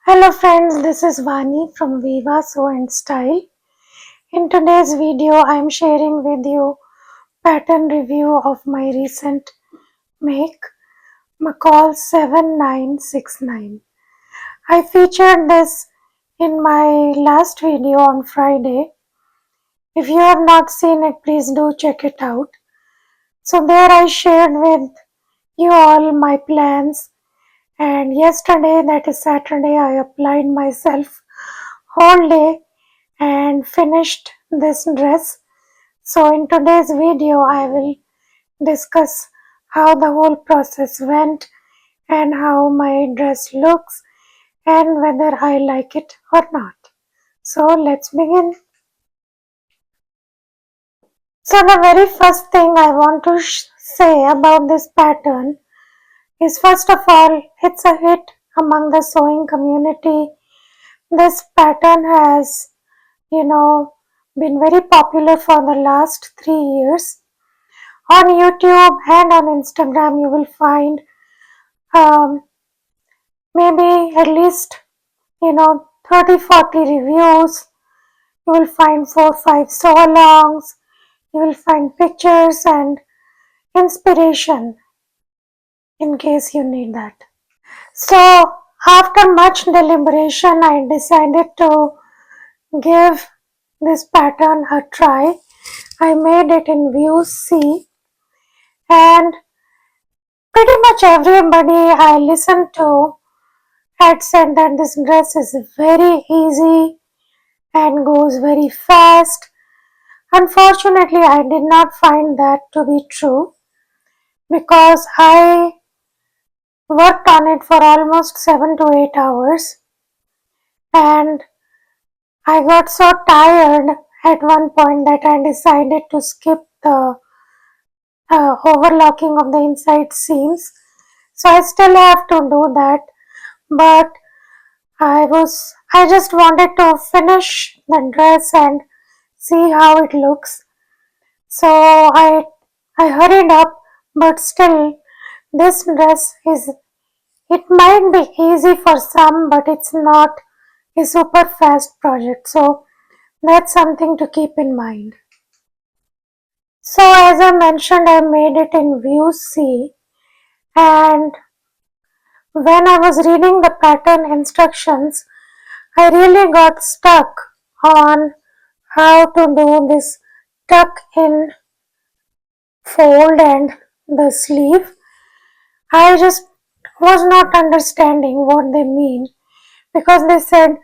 Hello friends, this is Vani from Viva Sew and Style. In today's video, I am sharing with you pattern review of my recent make, McCalls 7969. I featured this in my last video on Friday. If you have not seen it, please do check it out. So there I shared with you all my plans, and yesterday, that is Saturday, I applied myself whole day and finished this dress. So in today's video I will discuss how the whole process went and how my dress looks and whether I like it or not. So let's begin. So the very first thing I want to say about this pattern is, first of all, it's a hit among the sewing community. This pattern has, been very popular for the last 3 years. On YouTube and on Instagram, you will find um, maybe at least 30-40 reviews. You will find 4-5 sew alongs. You will find pictures and inspiration in case you need that. So after much deliberation, I decided to give this pattern a try. I made it in view C, and pretty much everybody I listened to had said that this dress is very easy and goes very fast. Unfortunately, I did not find that to be true because I worked on it for almost 7 to 8 hours, and I got so tired at one point that I decided to skip the overlocking of the inside seams. So I still have to do that, but I just wanted to finish the dress and see how it looks. So I hurried up, but still this dress it might be easy for some, but it's not a super fast project. So that's something to keep in mind. So as I mentioned, I made it in view C, and when I was reading the pattern instructions, I really got stuck on how to do this tuck in fold and the sleeve. I just was not understanding what they mean because they said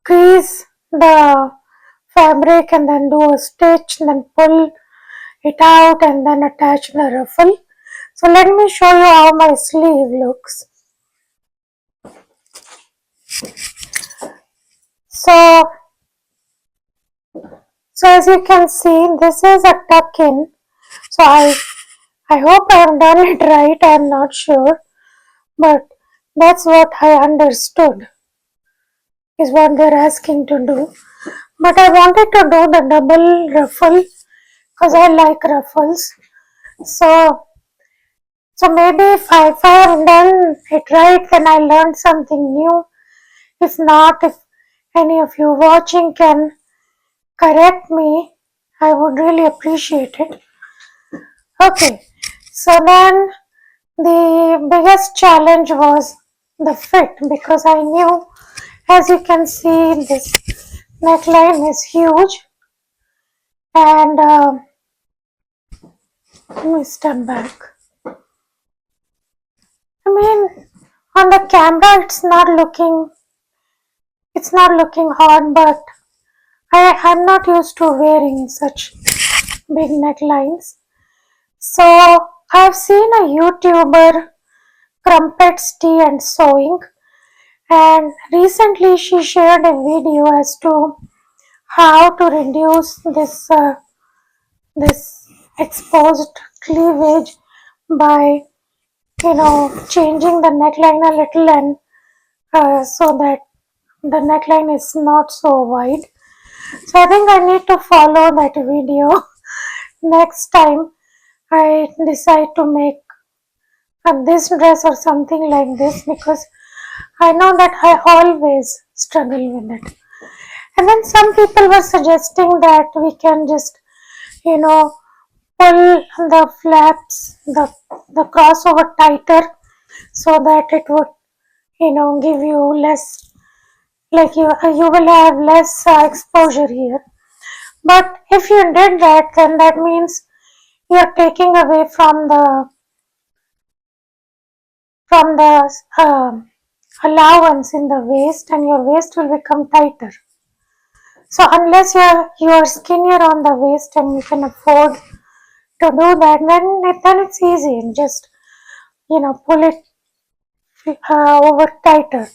crease the fabric and then do a stitch, then pull it out and then attach the ruffle. So let me show you how my sleeve looks. So as you can see, this is a tuck in. So I hope I have done it right. I am not sure, but that's what I understood is what they're asking to do. But I wanted to do the double ruffle because I like ruffles. So maybe if I have done it right, then I learned something new. If not, if any of you watching can correct me, I would really appreciate it. Okay, so then the biggest challenge was the fit because I knew, as you can see, this neckline is huge, and let me step back. I mean, on the camera it's not looking hard, but I'm not used to wearing such big necklines. So I've seen a YouTuber, Crumpets Tea and Sewing, and recently she shared a video as to how to reduce this exposed cleavage by changing the neckline a little, and so that the neckline is not so wide. So I think I need to follow that video next time I decide to make this dress or something like this, because I know that I always struggle with it. And then some people were suggesting that we can just, you know, pull the flaps, the crossover tighter so that it would, give you less, like you will have less exposure here. But if you did that, then that means you're taking away from the allowance in the waist, and your waist will become tighter. So unless you are skinnier on the waist and you can afford to do that, then it's easy and just pull it over tighter.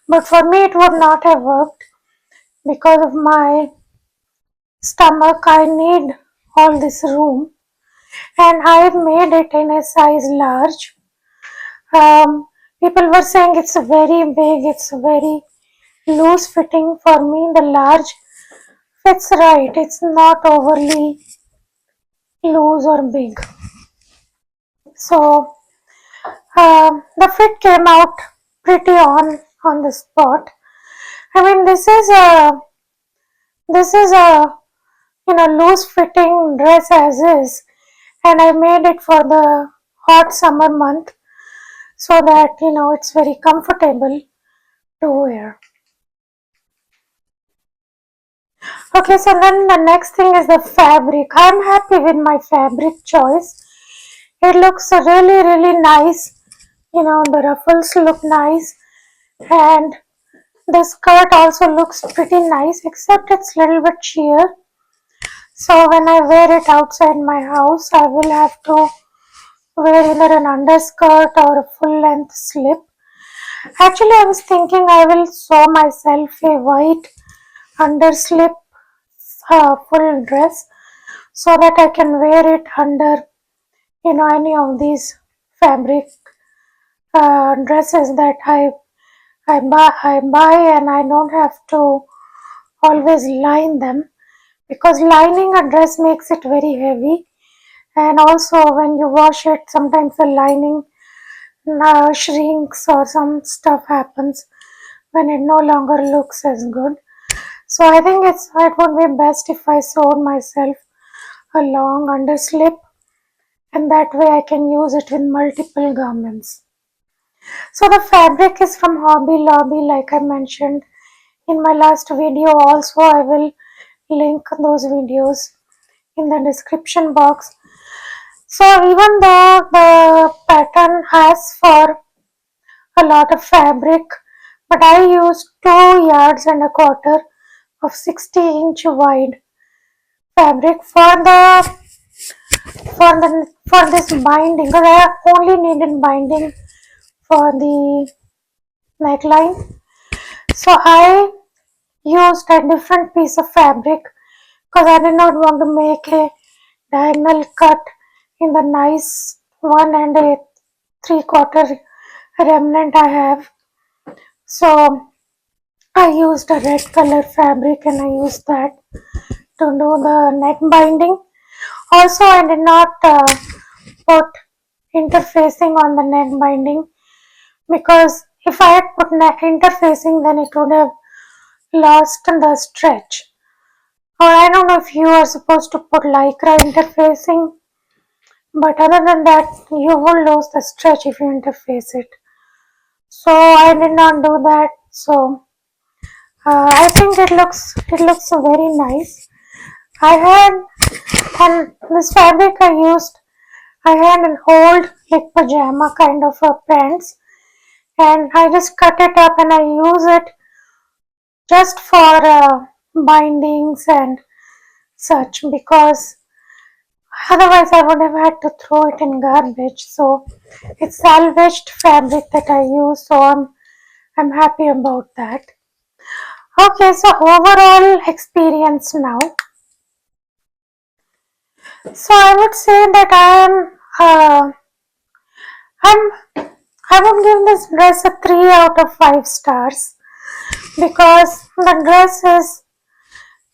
But for me, it would not have worked because of my stomach. I need all this room, and I made it in a size large. People were saying it's very big, it's very loose fitting. For me, the large fits right. It's not overly loose or big. So the fit came out pretty on the spot. I mean, this is a loose fitting dress as is, and I made it for the hot summer month so that it's very comfortable to wear. Okay, so then the next thing is the fabric. I'm happy with my fabric choice. It looks really, really nice. The ruffles look nice, and the skirt also looks pretty nice, except it's a little bit sheer. So when I wear it outside my house, I will have to wear either an underskirt or a full length slip. Actually, I was thinking I will sew myself a white underslip full dress so that I can wear it under any of these fabric dresses that I buy, and I don't have to always line them, because lining a dress makes it very heavy, and also when you wash it sometimes the lining shrinks or some stuff happens when it no longer looks as good. So I think it would be best if I sewed myself a long underslip, and that way I can use it with multiple garments. So the fabric is from Hobby Lobby, like I mentioned in my last video. Also, I will link those videos in the description box. So even though the pattern asks for a lot of fabric, but I used 2 yards and a quarter of 60-inch wide fabric for this binding, because I only needed binding for the neckline. So I used a different piece of fabric because I did not want to make a diagonal cut in the nice 1 and 3/4 remnant I have. So I used a red color fabric and I used that to do the neck binding. Also, I did not put interfacing on the neck binding, because if I had put neck interfacing, then it would have lost the stretch. Or I don't know if you are supposed to put lycra interfacing, but other than that, you will lose the stretch if you interface it. So I did not do that. So I think it looks very nice. I had and this fabric I used. I had an old like pajama kind of a pants, and I just cut it up and I use it just for bindings and such, because otherwise I would have had to throw it in garbage. So it's salvaged fabric that I use, so I'm happy about that. Okay, so overall experience now. So I would say that I'm I would give this dress a 3 out of 5 stars, because the dress is,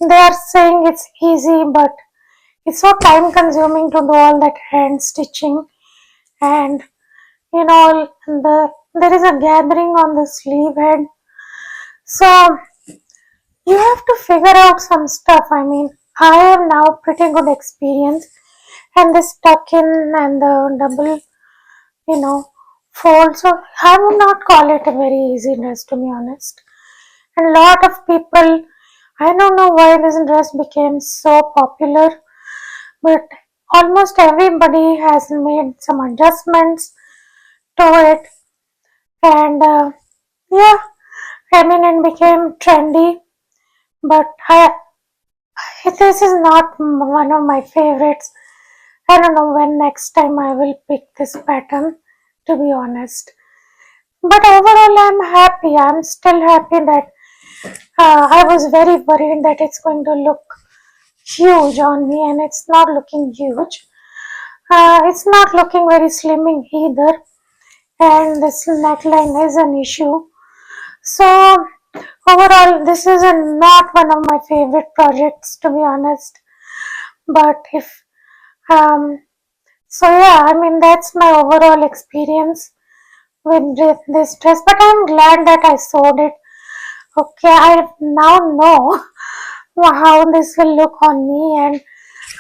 they are saying it's easy, but it's so time consuming to do all that hand stitching and there is a gathering on the sleeve head. So you have to figure out some stuff. I mean, I have now pretty good experience, and this tuck in and the double, you know, fold. So I would not call it a very easy dress, to be honest. And a lot of people, I don't know why this dress became so popular, but almost everybody has made some adjustments to it, and yeah, I mean, it became trendy. But this is not one of my favorites. I don't know when next time I will pick this pattern, to be honest. But overall, I'm happy. I'm still happy that I was very worried that it's going to look huge on me, and it's not looking huge. It's not looking very slimming either, and this neckline is an issue. So overall, this is not one of my favorite projects, to be honest. But if so, yeah, I mean that's my overall experience with this dress. But I'm glad that I sewed it. Okay, I now know how this will look on me, and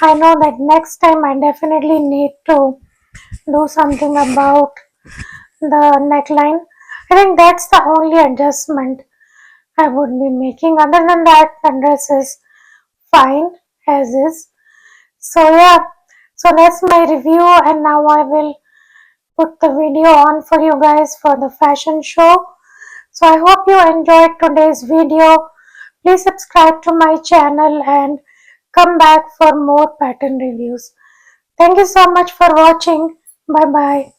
I know that next time I definitely need to do something about the neckline. I think that's the only adjustment I would be making. Other than that, the dress is fine as is. So yeah, so that's my review, and now I will put the video on for you guys for the fashion show. So I hope you enjoyed today's video. Please subscribe to my channel and come back for more pattern reviews. Thank you so much for watching. Bye bye.